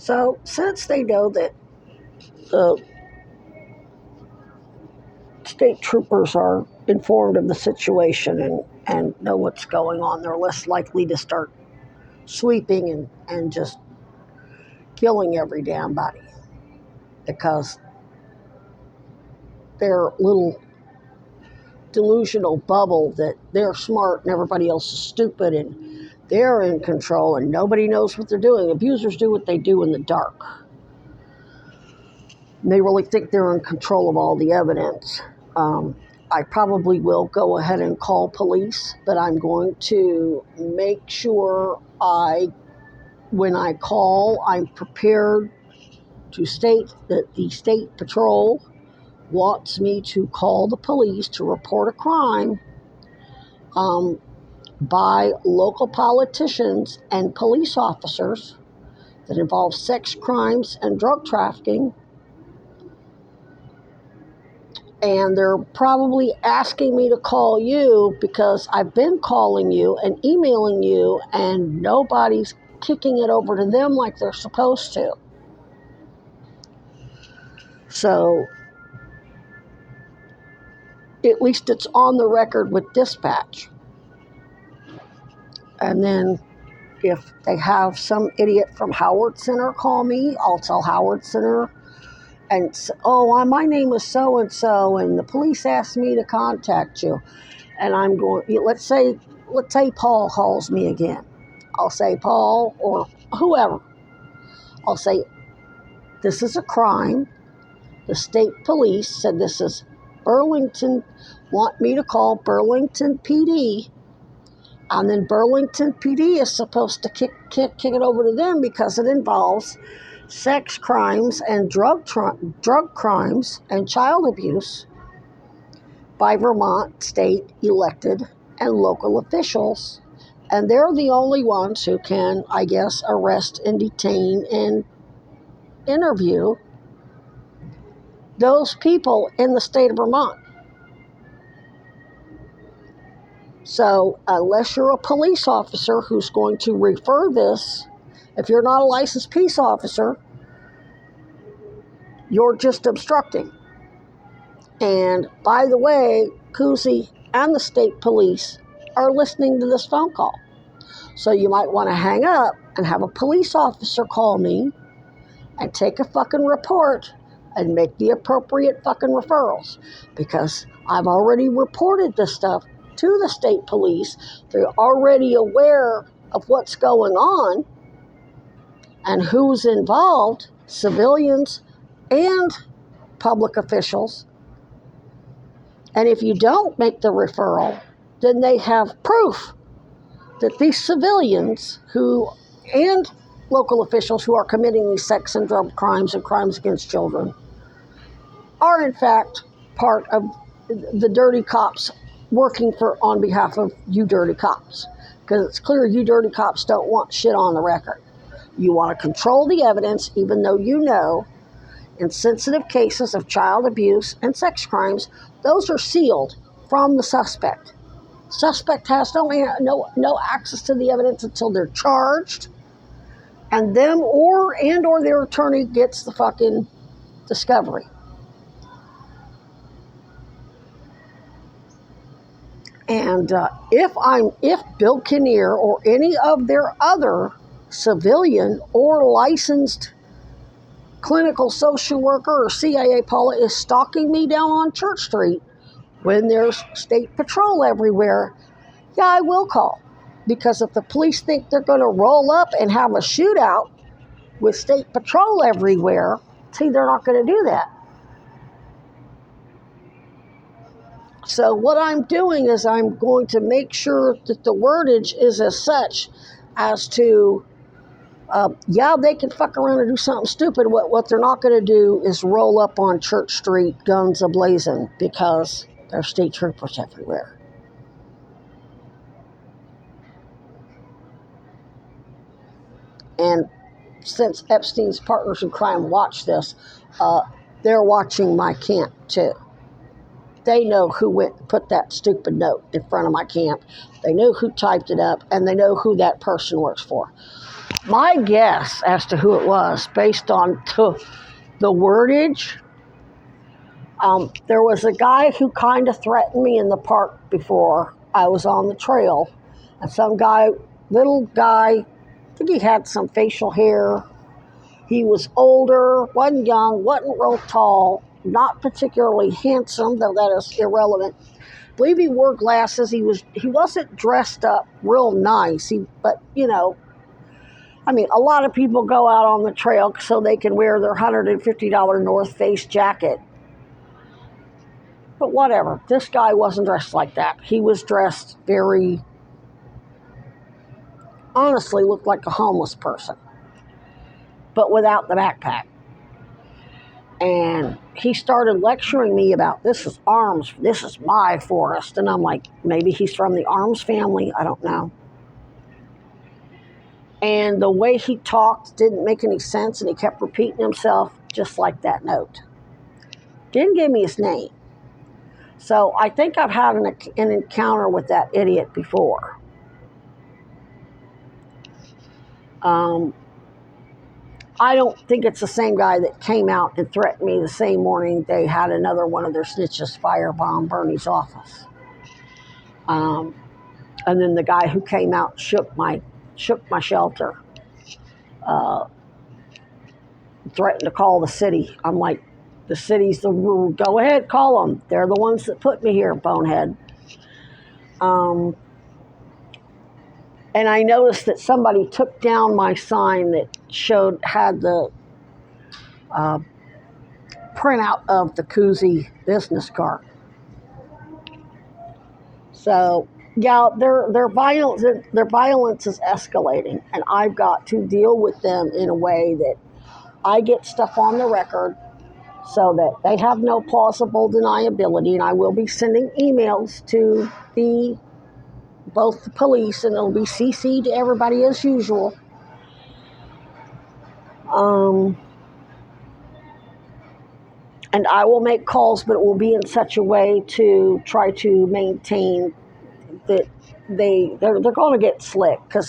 So since they know that the state troopers are informed of the situation and know what's going on, they're less likely to start sweeping and just killing every damn body because their little delusional bubble that they're smart and everybody else is stupid and they're in control and nobody knows what they're doing. Abusers do what they do in the dark. And they really think they're in control of all the evidence. I probably will go ahead and call police, but I'm going to make sure when I call, I'm prepared to state that the state patrol wants me to call the police to report a crime by local politicians and police officers that involve sex crimes and drug trafficking. And they're probably asking me to call you because I've been calling you and emailing you and nobody's kicking it over to them like they're supposed to. So at least it's on the record with dispatch. And then if they have some idiot from Howard Center call me, I'll tell Howard Center and my name is so-and-so and the police asked me to contact you. And I'm going, let's say Paul calls me again. I'll say, Paul or whoever, I'll say, this is a crime. The state police said this is Burlington, want me to call Burlington PD. And then Burlington PD is supposed to kick it over to them because it involves sex crimes and drug crimes and child abuse by Vermont state elected and local officials. And they're the only ones who can, I guess, arrest and detain and interview those people in the state of Vermont. So unless you're a police officer who's going to refer this, if you're not a licensed peace officer, you're just obstructing. And by the way, Kuzi and the state police are listening to this phone call. So you might want to hang up and have a police officer call me and take a fucking report and make the appropriate fucking referrals. Because I've already reported this stuff to the state police. They're already aware of what's going on and who's involved, civilians and public officials. And if you don't make the referral, then they have proof that these civilians and local officials who are committing these sex and drug crimes and crimes against children are in fact part of the dirty cops working on behalf of you dirty cops. Because it's clear you dirty cops don't want shit on the record. You want to control the evidence, even though you know in sensitive cases of child abuse and sex crimes, those are sealed from the suspect. Suspect has no access to the evidence until they're charged, and them or their attorney gets the fucking discovery. And if Bill Kinnear or any of their other civilian or licensed clinical social worker or CIA Paula is stalking me down on Church Street when there's state patrol everywhere, yeah, I will call. Because if the police think they're going to roll up and have a shootout with state patrol everywhere, see, they're not going to do that. So what I'm doing is I'm going to make sure that the wordage is as such as to, they can fuck around and do something stupid. What they're not going to do is roll up on Church Street, guns a-blazing, because there are state troopers everywhere. And since Epstein's partners in crime watch this, they're watching my camp too. They know who went and put that stupid note in front of my camp. They know who typed it up, and they know who that person works for. My guess as to who it was, based on the wordage, there was a guy who kind of threatened me in the park before I was on the trail. And some guy, little guy, I think he had some facial hair. He was older, wasn't young, wasn't real tall, not particularly handsome, though that is irrelevant. I believe he wore glasses. He wasn't dressed up real nice. But I mean, a lot of people go out on the trail so they can wear their $150 North Face jacket. But whatever. This guy wasn't dressed like that. He was dressed very, honestly, looked like a homeless person, but without the backpack. And he started lecturing me about, this is ARMS, this is my forest. And I'm like, maybe he's from the ARMS family. I don't know. And the way he talked didn't make any sense, and he kept repeating himself just like that note. Didn't give me his name. So I think I've had an encounter with that idiot before. I don't think it's the same guy that came out and threatened me the same morning they had another one of their snitches firebomb Bernie's office. And then the guy who came out shook my shelter, threatened to call the city. I'm like, the city's the rule. Go ahead, call them. They're the ones that put me here, bonehead. And I noticed that somebody took down my sign that had the printout of the Cousy business card. So yeah, their violence is escalating, and I've got to deal with them in a way that I get stuff on the record so that they have no plausible deniability, and I will be sending emails to both the police, and it'll be CC'd to everybody as usual. And I will make calls, but it will be in such a way to try to maintain that they're going to get slick, because